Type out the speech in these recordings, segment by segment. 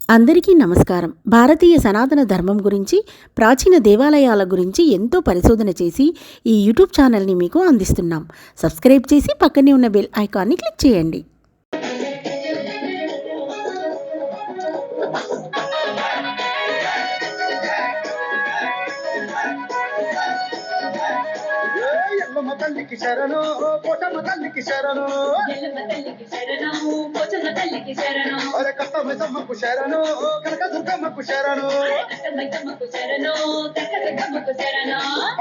అందరికీ నమస్కారం. భారతీయ సనాతన ధర్మం గురించి, ప్రాచీన దేవాలయాల గురించి ఎంతో పరిశోధన చేసి ఈ యూట్యూబ్ ఛానల్ని మీకు అందిస్తున్నాం. సబ్స్క్రైబ్ చేసి పక్కనే ఉన్న బెల్ ఐకాన్ని క్లిక్ చేయండి. తల్లికి శరణు పోచమ్మ తల్లికి శరణు అరే కట్టమైతమ్మకు శరణు కనక దుర్గమ్మకు శరణు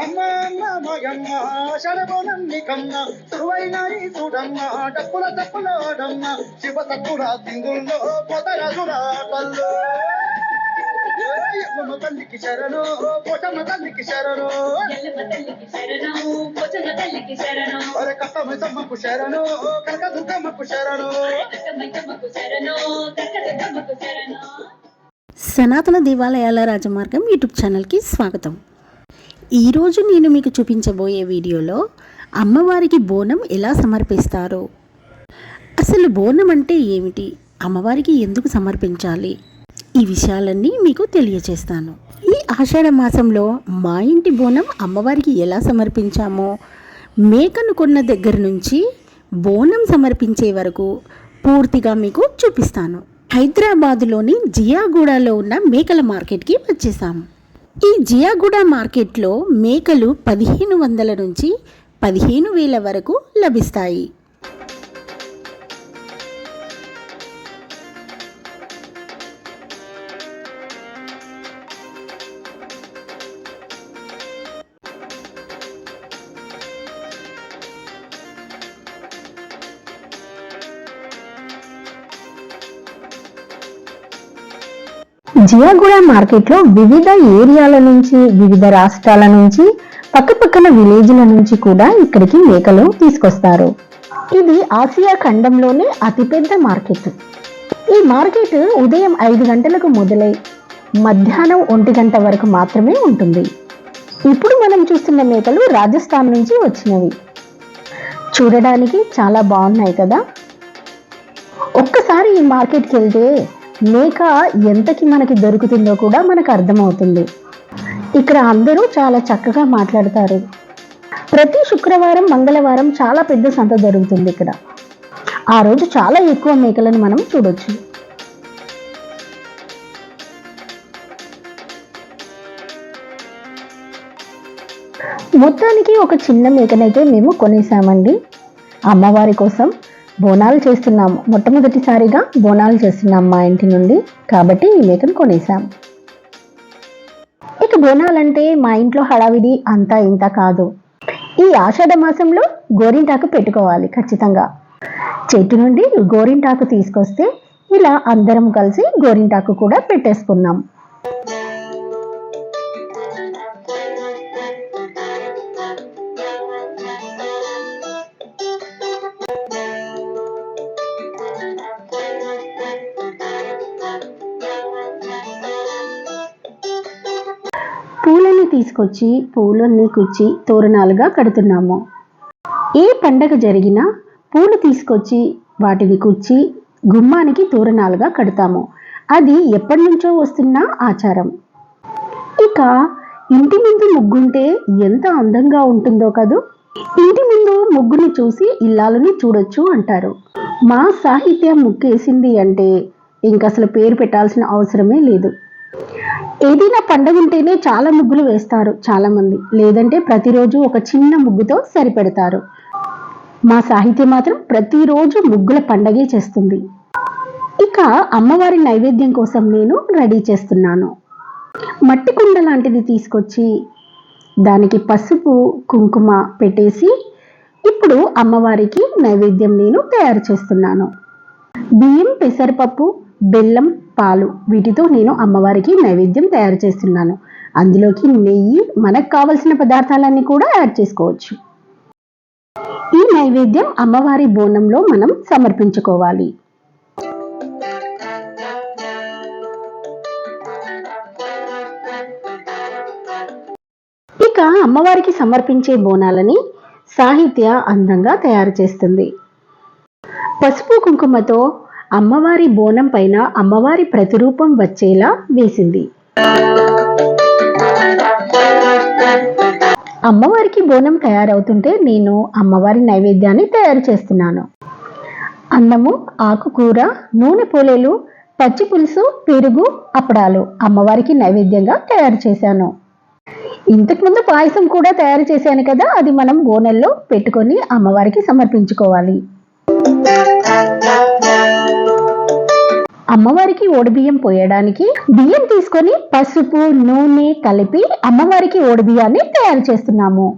అమ్మ అమ్మ మగమ్మ శరభోనన్నికమ్మ సురువైనాయి చూడమ్మ డప్పుల డప్పులాడమ్మ శివ తక్కువ సింగుల్లో పోతరాజురా తల్లు తల్లికి శరణు పోచమ్మ తల్లికి శరణు అరే కట్టమైతమ్మకు శరణు కనక దుర్గమ్మకు శరణు. సనాతన దేవాలయాల రాజమార్గం యూట్యూబ్ ఛానల్కి స్వాగతం. ఈరోజు నేను మీకు చూపించబోయే వీడియోలో అమ్మవారికి బోనం ఎలా సమర్పిస్తారో, అసలు బోనం అంటే ఏమిటి, అమ్మవారికి ఎందుకు సమర్పించాలి, ఈ విషయాలన్నీ మీకు తెలియచేస్తాను. ఈ ఆషాఢ మాసంలో మా ఇంటి బోనం అమ్మవారికి ఎలా సమర్పించామో, మేకను కొన్న దగ్గర నుంచి బోనం సమర్పించే వరకు పూర్తిగా మీకు చూపిస్తాను. హైదరాబాదులోని జియాగూడలో ఉన్న మేకల మార్కెట్కి వచ్చేసాము. ఈ జియాగూడ మార్కెట్లో మేకలు 1500 నుంచి 15,000 వరకు లభిస్తాయి. జియాగూడ మార్కెట్లో వివిధ ఏరియాల నుంచి, వివిధ రాష్ట్రాల నుంచి, పక్కపక్కన విలేజ్ల నుంచి కూడా ఇక్కడికి మేకలు తీసుకొస్తారు. ఇది ఆసియా ఖండంలోనే అతిపెద్ద మార్కెట్. ఈ మార్కెట్ ఉదయం 5 గంటలకు మొదలై మధ్యాహ్నం 1 గంట వరకు మాత్రమే ఉంటుంది. ఇప్పుడు మనం చూస్తున్న మేకలు రాజస్థాన్ నుంచి వచ్చినవి. చూడడానికి చాలా బాగున్నాయి కదా. ఒక్కసారి ఈ మార్కెట్కి వెళ్తే మేక ఎంతకి మనకి దొరుకుతుందో కూడా మనకు అర్థమవుతుంది. ఇక్కడ అందరూ చాలా చక్కగా మాట్లాడతారు. ప్రతి శుక్రవారం, మంగళవారం చాలా పెద్ద సంత జరుగుతుంది ఇక్కడ. ఆ రోజు చాలా ఎక్కువ మేకలను మనం చూడొచ్చు. మొత్తానికి ఒక చిన్న మేకనైతే మేము కొనేసామండి. అమ్మవారి కోసం బోనాలు చేస్తున్నాము. మొట్టమొదటిసారిగా బోనాలు చేస్తున్నాం మా ఇంటి నుండి, కాబట్టి ఈ మేకను కొనేసాం. ఇక బోనాలంటే మా ఇంట్లో హడావిడి అంతా ఇంత కాదు. ఈ ఆషాఢ మాసంలో గోరింటాకు పెట్టుకోవాలి ఖచ్చితంగా. చెట్టు నుండి గోరింటాకు తీసుకొస్తే ఇలా అందరం కలిసి గోరింటాకు కూడా పెట్టేసుకున్నాం. పూలని తీసుకొచ్చి పూలన్నీ కుచ్చి తోరణాలుగా కడుతున్నాము. ఏ పండగ జరిగినా పూలు తీసుకొచ్చి వాటిని కుచ్చి గుమ్మానికి తోరణాలుగా కడతాము. అది ఎప్పటి నుంచో వస్తున్న ఆచారం. ఇక ఇంటి ముందు ముగ్గుంటే ఎంత అందంగా ఉంటుందో కదూ. ఇంటి ముందు ముగ్గుని చూసి ఇల్లాలని చూడొచ్చు అంటారు. మా సాహిత్యం ముగ్గేసింది అంటే ఇంక అసలు పేరు పెట్టాల్సిన అవసరమే లేదు. ఏదైనా పండుగ ఉంటేనే చాలా ముగ్గులు వేస్తారు చాలా మంది, లేదంటే ప్రతిరోజు ఒక చిన్న ముగ్గుతో సరిపెడతారు. మా సాహిత్యం మాత్రం ప్రతిరోజు ముగ్గుల పండగే చేస్తుంది. ఇక అమ్మవారి నైవేద్యం కోసం నేను రెడీ చేస్తున్నాను. మట్టి కుండ లాంటిది తీసుకొచ్చి దానికి పసుపు, కుంకుమ పెట్టేసి ఇప్పుడు అమ్మవారికి నైవేద్యం నేను తయారు చేస్తున్నాను. బియ్యం, పెసరపప్పు, బెల్లం, పాలు, వీటితో నేను అమ్మవారికి నైవేద్యం తయారు చేస్తున్నాను. అందులోకి నెయ్యి, మనకు కావలసిన పదార్థాలన్నీ కూడా యాడ్ చేసుకోవచ్చు. ఈ నైవేద్యం అమ్మవారి బోనంలో మనం సమర్పించుకోవాలి. ఇక అమ్మవారికి సమర్పించే బోనాలని సాహిత్య అందంగా తయారు చేస్తుంది. పసుపు కుంకుమతో అమ్మవారి బోనం పైన అమ్మవారి ప్రతిరూపం వచ్చేలా వేసింది. అమ్మవారికి బోనం తయారవుతుంటే నేను అమ్మవారి నైవేద్యాన్ని తయారు చేస్తున్నాను. అన్నము, ఆకుకూర, నూనె పోలేలు, పచ్చి పులుసు, పెరుగు, అప్పడాలు అమ్మవారికి నైవేద్యంగా తయారు చేశాను. ఇంతకుముందు పాయసం కూడా తయారు చేశాను కదా, అది మనం బోనెల్లో పెట్టుకొని అమ్మవారికి సమర్పించుకోవాలి. అమ్మవారికి ఓడిబియ్యం పోయడానికి బియ్యం తీసుకొని పసుపు, నూనె కలిపి అమ్మవారికి ఓడిబియ్యాన్ని తయారు చేస్తున్నాము.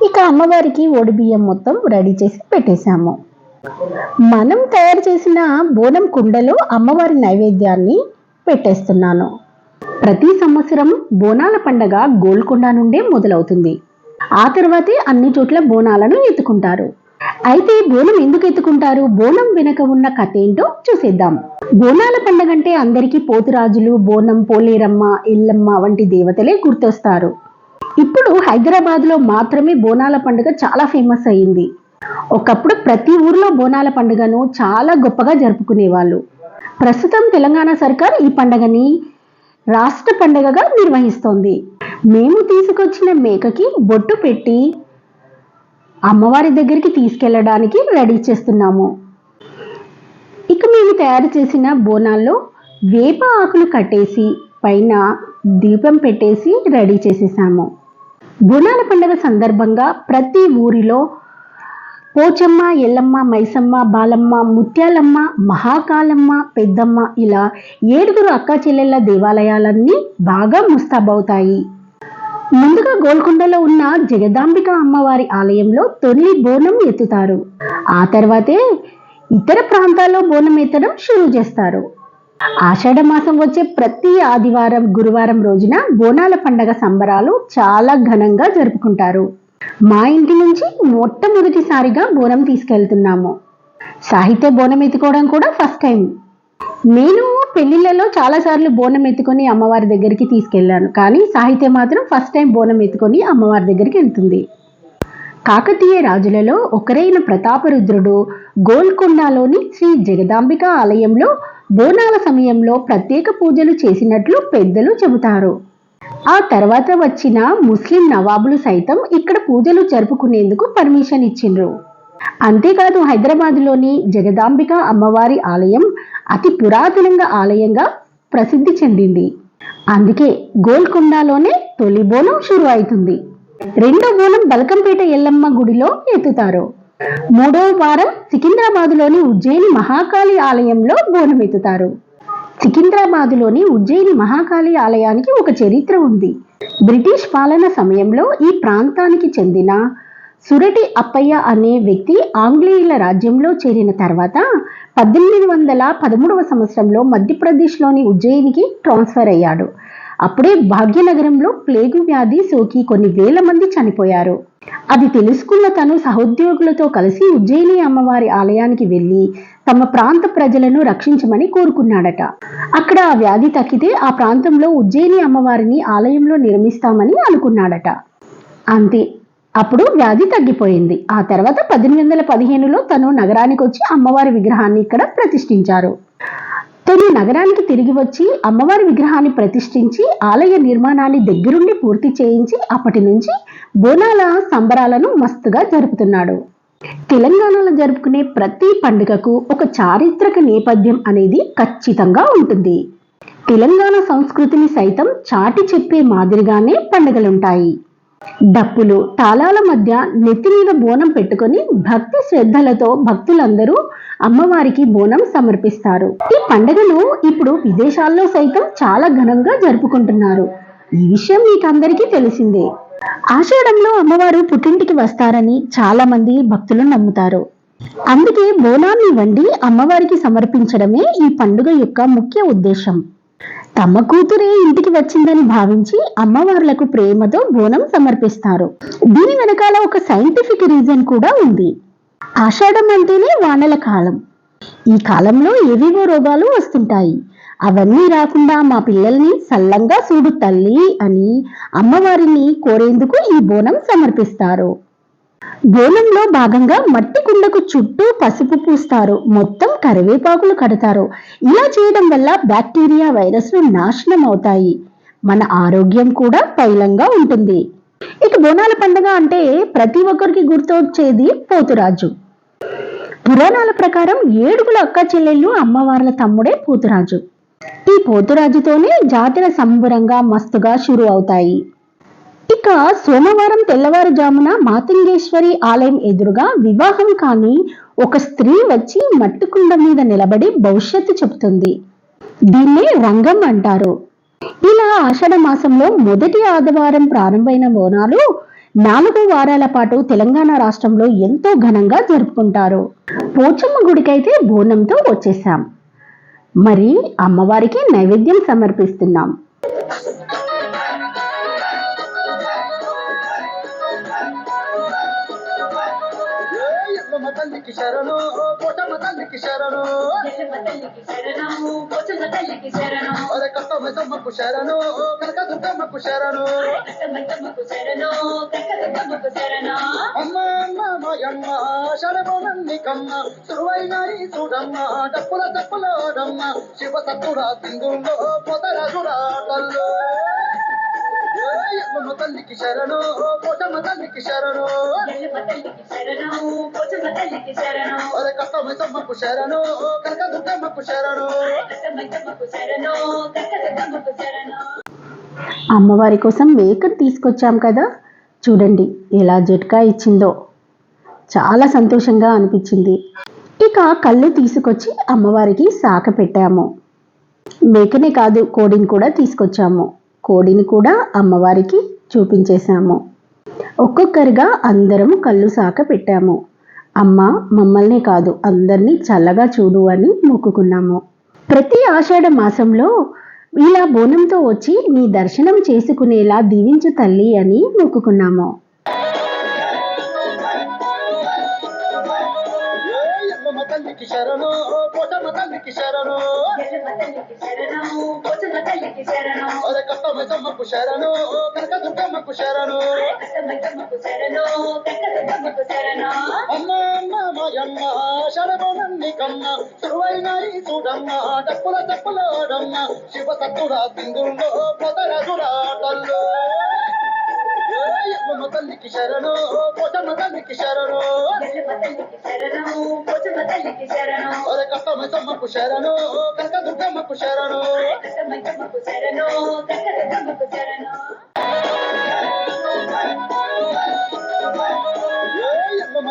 ఇక అమ్మవారికి ఓడిబియ్యం మొత్తం రెడీ చేసి పెట్టేశాము. మనం తయారు చేసిన బోనం కుండలో అమ్మవారి నైవేద్యాన్ని పెట్టేస్తున్నాను. ప్రతి సంవత్సరం బోనాల పండగ గోల్కొండ నుండే మొదలవుతుంది. ఆ తర్వాతే అన్ని చోట్ల బోనాలను ఎత్తుకుంటారు. అయితే బోనం ఎందుకు ఎత్తుకుంటారు, బోనం వెనక ఉన్న కథ ఏంటో చూసేద్దాం. బోనాల పండగ అంటే అందరికీ పోతురాజులు, బోనం, పోలేరమ్మ, ఎల్లమ్మ వంటి దేవతలే గుర్తొస్తారు. ఇప్పుడు హైదరాబాద్ లో మాత్రమే బోనాల పండుగ చాలా ఫేమస్ అయ్యింది. ఒకప్పుడు ప్రతి ఊర్లో బోనాల పండుగను చాలా గొప్పగా జరుపుకునేవాళ్ళు. ప్రస్తుతం తెలంగాణ సర్కార్ ఈ పండుగని రాష్ట్ర పండుగగా నిర్వహిస్తోంది. మేము తీసుకొచ్చిన మేకకి బొట్టు పెట్టి అమ్మవారి దగ్గరికి తీసుకెళ్లడానికి రెడీ చేస్తున్నాము. ఇక మేము తయారు చేసిన బోనాల్లో వేప ఆకులు కట్టేసి పైన దీపం పెట్టేసి రెడీ చేసేసాము. బోనాల పండుగ సందర్భంగా ప్రతి ఊరిలో పోచమ్మ, ఎల్లమ్మ, మైసమ్మ, బాలమ్మ, ముత్యాలమ్మ, మహాకాలమ్మ, పెద్దమ్మ ఇలా 7 అక్క చెల్లెళ్ళ దేవాలయాలన్నీ బాగా ముస్తాబవుతాయి. ముందుగా గోల్కొండలో ఉన్న జగదాంబిక అమ్మవారి ఆలయంలో తొలి బోనం ఎత్తుతారు. ఆ తర్వాతే ఇతర ప్రాంతాల్లో బోనం ఎత్తడం షురూ చేస్తారు. ఆషాఢ మాసం వచ్చే ప్రతి ఆదివారం, గురువారం రోజున బోనాల పండగ సంబరాలు చాలా ఘనంగా జరుపుకుంటారు. మా ఇంటి నుంచి మొట్టమొదటిసారిగా బోనం తీసుకెళ్తున్నాము. సాహిత్య బోనం ఎత్తుకోవడం కూడా ఫస్ట్ టైం. నేను పెళ్లిళ్లలో చాలా సార్లు బోనం ఎత్తుకొని అమ్మవారి దగ్గరికి తీసుకెళ్లాను, కానీ సాహిత్య మాత్రం ఫస్ట్ టైం బోనం ఎత్తుకొని అమ్మవారి దగ్గరికి వెళ్తుంది. కాకతీయ రాజులలో ఒకరైన ప్రతాపరుద్రుడు గోల్కొండలోని శ్రీ జగదాంబిక ఆలయంలో బోనాల సమయంలో ప్రత్యేక పూజలు చేసినట్లు పెద్దలు చెబుతారు. ఆ తర్వాత వచ్చిన ముస్లిం నవాబులు సైతం ఇక్కడ పూజలు జరుపుకునేందుకు పర్మిషన్ ఇచ్చిండ్రు. అంతేకాదు హైదరాబాద్లోని జగదాంబిక అమ్మవారి ఆలయం అతి పురాతనంగా ఆలయంగా ప్రసిద్ధి చెందింది. అందుకే గోల్కొండలోనే తొలి బోనం షురు అవుతుంది. రెండో బోనం బల్కంపేట ఎల్లమ్మ గుడిలో ఎత్తుతారు. మూడో వారం సికింద్రాబాద్లోని ఉజ్జయిని మహాకాళి ఆలయంలో బోనం ఎత్తుతారు. సికింద్రాబాద్లోని ఉజ్జయిని మహాకాళి ఆలయానికి ఒక చరిత్ర ఉంది. బ్రిటిష్ పాలన సమయంలో ఈ ప్రాంతానికి చెందిన సురటి అప్పయ్య అనే వ్యక్తి ఆంగ్లేయుల రాజ్యంలో చేరిన తర్వాత 1813వ సంవత్సరంలో మధ్యప్రదేశ్లోని ఉజ్జయినికి ట్రాన్స్ఫర్ అయ్యాడు. అప్పుడే భాగ్యనగరంలో ప్లేగు వ్యాధి సోకి కొన్ని వేల మంది చనిపోయారు. అది తెలుసుకున్న తను సహోద్యోగులతో కలిసి ఉజ్జయిని అమ్మవారి ఆలయానికి వెళ్లి తమ ప్రాంత ప్రజలను రక్షించమని కోరుకున్నాడట. అక్కడ ఆ వ్యాధి తగ్గితే ఆ ప్రాంతంలో ఉజ్జయిని అమ్మవారిని ఆలయంలో నిర్మిస్తామని అనుకున్నాడట. అంతే, అప్పుడు వ్యాధి తగ్గిపోయింది. ఆ తర్వాత 1815లో తను నగరానికి వచ్చి అమ్మవారి విగ్రహాన్ని ఇక్కడ ప్రతిష్ఠించారు. తను నగరానికి తిరిగి వచ్చి అమ్మవారి విగ్రహాన్ని ప్రతిష్ఠించి ఆలయ నిర్మాణాన్ని దగ్గరుండి పూర్తి చేయించి అప్పటి నుంచి బోనాల సంబరాలను మస్తుగా జరుపుతున్నాడు. తెలంగాణలో జరుపుకునే ప్రతి పండుగకు ఒక చారిత్రక నేపథ్యం అనేది ఖచ్చితంగా ఉంటుంది. తెలంగాణ సంస్కృతిని సైతం చాటి చెప్పే మాదిరిగానే పండుగలుంటాయి. డప్పులు, తాళాల మధ్య నెత్తి మీద బోనం పెట్టుకొని భక్తి శ్రద్ధలతో భక్తులందరూ అమ్మవారికి బోనం సమర్పిస్తారు. ఈ పండుగను ఇప్పుడు విదేశాల్లో సైతం చాలా ఘనంగా జరుపుకుంటున్నారు. ఈ విషయం మీకందరికీ తెలిసిందే. ఆషాఢంలో అమ్మవారు పుట్టింటికి వస్తారని చాలా మంది భక్తులు నమ్ముతారు. అందుకే బోనాన్ని వండి అమ్మవారికి సమర్పించడమే ఈ పండుగ యొక్క ముఖ్య ఉద్దేశం. తమ కూతురే ఇంటికి వచ్చిందని భావించి అమ్మవార్లకు ప్రేమతో బోనం సమర్పిస్తారు. దీని వెనకాల ఒక సైంటిఫిక్ రీజన్ కూడా ఉంది. ఆషాఢం అంటేనే వానల కాలం. ఈ కాలంలో ఏవేవో రోగాలు వస్తుంటాయి. అవన్నీ రాకుండా మా పిల్లల్ని సల్లంగా చూడు తల్లి అని అమ్మవారిని కోరేందుకు ఈ బోనం సమర్పిస్తారు. బోనంలో భాగంగా మట్టి కుండకు చుట్టూ పసుపు పూస్తారు, మొత్తం కరివేపాకులు కడతారు. ఇలా చేయడం వల్ల బ్యాక్టీరియా, వైరస్లు నాశనం అవుతాయి. మన ఆరోగ్యం కూడా పైలంగా ఉంటుంది. ఇక బోనాల పండుగ అంటే ప్రతి ఒక్కరికి గుర్తొచ్చేది పోతురాజు. పురాణాల ప్రకారం 7 అక్క చెల్లెళ్ళు అమ్మవార్ల తమ్ముడే పోతురాజు. ఈ పోతురాజుతోనే జాతర సంబరంగా మస్తుగా షురు అవుతాయి. ఇక సోమవారం తెల్లవారుజామున మాతంగేశ్వరి ఆలయం ఎదురుగా వివాహం కాని ఒక స్త్రీ వచ్చి మట్టికుండ మీద నిలబడి భవిష్యత్తు చెబుతుంది. దీన్నే రంగం అంటారు. ఇలా ఆషాఢ మాసంలో మొదటి ఆదివారం ప్రారంభమైన బోనాలు 4 వారాల పాటు తెలంగాణ రాష్ట్రంలో ఎంతో ఘనంగా జరుపుకుంటారు. పోచమ్మ గుడికైతే బోనంతో వచ్చేసాం. మరి అమ్మవారికి నైవేద్యం సమర్పిస్తున్నాం. ఎల్లమ్మ తల్లికి శరణు, పోచమ్మ తల్లికి శరణు, అరే కట్టమైసమ్మకు శరణు, కనకదుర్గమ్మకు శరణు, అమ్మ అమ్మ మాయమ్మ శరభోనన్నికమ్మ, సురువైనాయి చూడమ్మ, డప్పుల శివ సత్తుడా సింధుల్లో పొదరసుడా తల్లు. ఎల్లమ్మ తల్లికి శరణు, పోచమ్మ తల్లికి శరణు, అరే కట్టమైసమ్మకు శరణు, కనకదుర్గమ్మకు శరణు. అమ్మవారి కోసం మేకర్ తీసుకొచ్చాం కదా, చూడండి ఎలా జట్కా ఇచ్చిందో. చాలా సంతోషంగా అనిపించింది. ఇక కళ్ళు తీసుకొచ్చి అమ్మవారికి సాక పెట్టాము. మేకనే కాదు, కోడిని కూడా తీసుకొచ్చాము. కోడిని కూడా అమ్మవారికి చూపించేశాము. ఒక్కొక్కరిగా అందరం కళ్ళు సాక పెట్టాము. అమ్మ మమ్మల్నే కాదు అందరినీ చల్లగా చూడు అని మొక్కుకున్నాము. ప్రతి ఆషాఢ మాసంలో ఇలా బోనంతో వచ్చి నీ దర్శనం చేసుకునేలా దీవించు తల్లి అని మొక్కుకున్నాము. ఎల్లమ్మ తల్లికి శరణు, పోచమ్మ తల్లికి శరణు, అరే కట్టమైసమ్మకు శరణు, కనకదుర్గమ్మకు శరణు, అమ్మ అమ్మ మాయమ్మ శరభోనన్నికమ్మ, సురువైనాయి చూడమ్మ, డప్పుల శివ సత్తుడా సింధుల్లో పొదరసుడా తల్లు. ఎల్లమ్మ తల్లికి శరణు, పోచమ్మ తల్లికి శరణు, అరే కట్టమైసమ్మకు శరణు, కనకదుర్గమ్మకు శరణు, ఎల్లమ్మ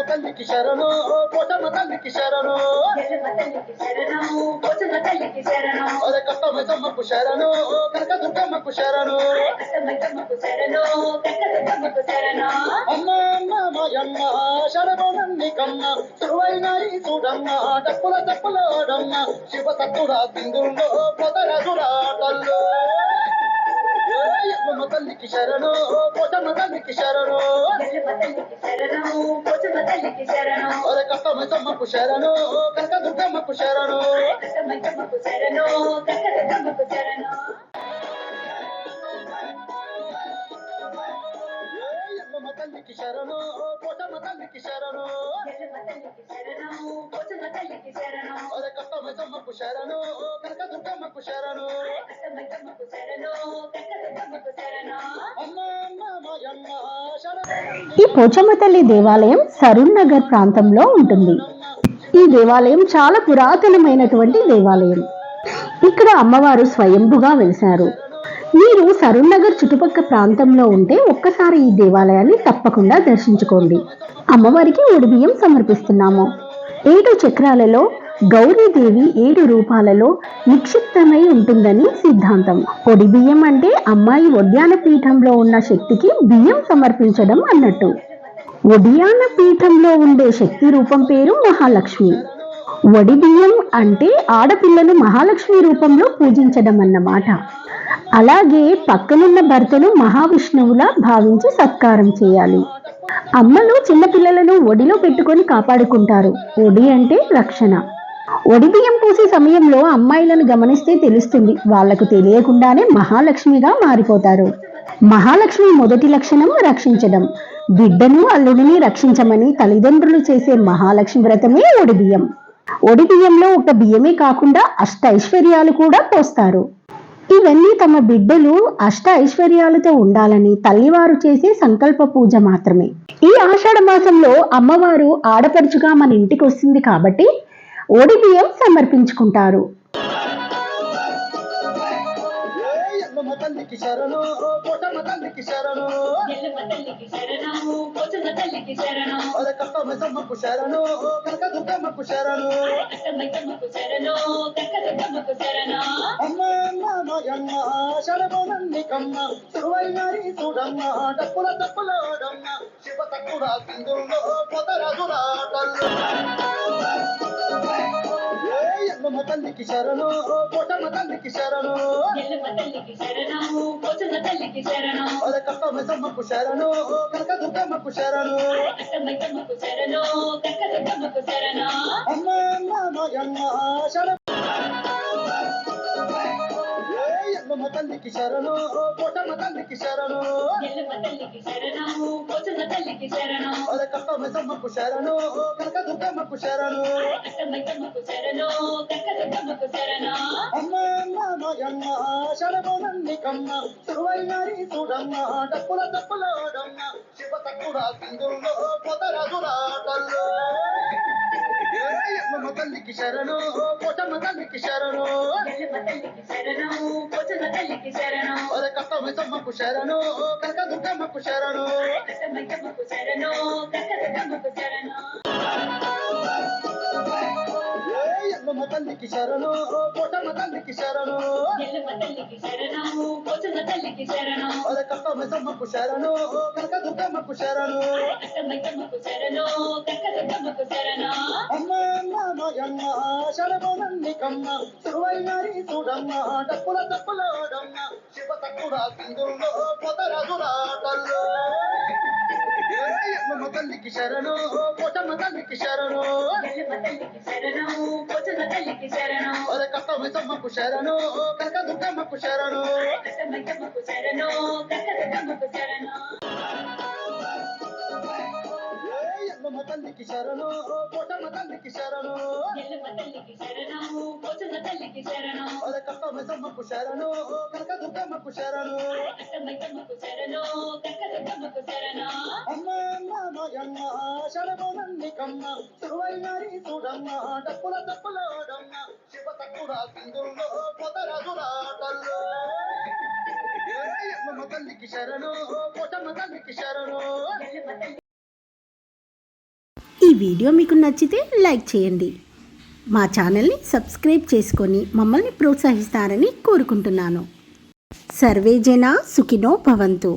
తల్లికి శరణు, పోచమ్మ తల్లికి శరణు, అరే కట్టమైసమ్మకు శరణు, కనకదుర్గమ్మకు శరణు, అమ్మ అమ్మ మాయమ్మ శరభోనన్నికమ్మ, సురువైనాయి చూడమ్మ, డప్పుల శివ సత్తుడా సింధుల్లో పొదరసుడా తల్లు. ఎల్లమ్మ తల్లికి శరణు, పోచమ్మ తల్లికి శరణు, అరే కట్టమైసమ్మకు శరణు, కనకదుర్గమ్మకు శరణు, ఎల్లమ్మ తల్లికి శరణు, పోచమ్మ తల్లికి శరణు, అరే కట్టమైసమ్మకు శరణు, కనకదుర్గమ్మకు శరణు, అమ్మ అమ్మ మాయమ్మ ఈ పోచమ్మ తల్లి దేవాలయం సరూర్ నగర్ ప్రాంతంలో ఉంటుంది. ఈ దేవాలయం చాలా పురాతనమైనటువంటి దేవాలయం. ఇక్కడ అమ్మవారు స్వయంభుగా వెలిశారు. మీరు సరూర్ నగర్ చుట్టుపక్కల ప్రాంతంలో ఉంటే ఒక్కసారి ఈ దేవాలయాన్ని తప్పకుండా దర్శించుకోండి. అమ్మవారికి ఒడిబియ్యం సమర్పిస్తున్నాము. 7 చక్రాలలో గౌరీదేవి 7 రూపాలలో నిక్షిప్తమై ఉంటుందని సిద్ధాంతం. ఒడిబియ్యం అంటే అమ్మాయి ఒడ్యాన పీఠంలో ఉన్న శక్తికి బియ్యం సమర్పించడం అన్నట్టు. ఒడియాన పీఠంలో ఉండే శక్తి రూపం పేరు మహాలక్ష్మి. వడిబియ్యం అంటే ఆడపిల్లను మహాలక్ష్మి రూపంలో పూజించడం అన్నమాట. అలాగే పక్కనున్న భర్తను మహావిష్ణువులా భావించి సత్కారం చేయాలి. అమ్మలు చిన్నపిల్లలను ఒడిలో పెట్టుకొని కాపాడుకుంటారు. ఒడి అంటే రక్షణ. ఒడిబియ్యం పూసే సమయంలో అమ్మాయిలను గమనిస్తే తెలుస్తుంది, వాళ్లకు తెలియకుండానే మహాలక్ష్మిగా మారిపోతారు. మహాలక్ష్మి మొదటి లక్షణం రక్షించడం. బిడ్డను అల్లుడిని రక్షించమని తల్లిదండ్రులు చేసే మహాలక్ష్మి వ్రతమే ఒడిబియ్యం. ఒడిబియ్యంలో ఒక బియ్యమే కాకుండా అష్ట ఐశ్వర్యాలు కూడా పోస్తారు. ఇవన్నీ తమ బిడ్డలు అష్ట ఐశ్వర్యాలతో ఉండాలని తల్లివారు చేసే సంకల్ప పూజ మాత్రమే. ఈ ఆషాఢ మాసంలో అమ్మవారు ఆడపడుచుగా మన ఇంటికి వస్తుంది కాబట్టి ఒడిబియ్యం సమర్పించుకుంటారు. ఎల్లమ్మ తల్లికి శరణు పోచమ్మ తల్లికి శరణు అదే కష్టమకు శరణు కనక దుర్గమ్మకు శరణు అమ్మ మాయమ్మ శరణు నన్నికమ్మ సురువైనారి చూడమ్మ డప్పుల డప్పులాడమ్మ శివ తక్కువ సింధుల్లో పొదరదురాటల్లో ఎల్లమ్మ తల్లికి శరణు పోచమ్మ తల్లికి శరణు అదే కష్టమకు శరణు కనక దుర్గమ్మకు శరణు అమ్మ మాయమ్మ శరణు ఎల్లమ్మ తల్లికి శరణు పోచమ్మ తల్లికి శరణు అదే కష్టమకు శరణు కనక దుర్గమ్మకు శరణు అమ్మ మాయమ్మ శరణు నన్నికమ్మ సురువైనారి చూడమ్మ డప్పుల డప్పులాడమ్మ శివ తక్కువ సింధుల్లో పొదరదురాటల్లో ఎల్లమ్మ తల్లికి శరణు పోచమ్మ తల్లికి శరణు అదే కష్టమకు శరణు కనక దుర్గమ్మకు శరణు ఎల్లమ్మ తల్లికి శరణు పోచమ్మ తల్లికి శరణు అదే కష్టమకు శరణు కనక దుర్గమ్మకు శరణు అమ్మ మాయమ్మ శరణు నన్నికమ్మ సురువైనారి చూడమ్మ డప్పుల డప్పులాడమ్మ శివ తక్కువ సింధుల్లో పొదరదురాటల్లో ఎల్లమ్మ తల్లికి శరణు పోచమ్మ తల్లికి శరణు అదే కష్టమకు శరణు కనక దుర్గమ్మకు శరణు ఎల్లమ్మ తల్లికి శరణు పోచమ్మ తల్లికి శరణు అదే కష్టమకు శరణు కనక దుర్గమ్మకు శరణు అమ్మ మాయమ్మ శరణు నన్నికమ్మ సురువైనారి చూడమ్మ డప్పుల డప్పులాడమ్మ శివ తక్కువ సింధుల్లో పొదరదురాటల్లో ఎల్లమ్మ తల్లికి శరణు పోచమ్మ తల్లికి శరణు. ఈ వీడియో మీకు నచ్చితే లైక్ చేయండి. మా ఛానల్ని సబ్స్క్రైబ్ చేసుకొని మమ్మల్ని ప్రోత్సహిస్తారని కోరుకుంటున్నాను. సర్వే జనా సుఖినో భవంతు.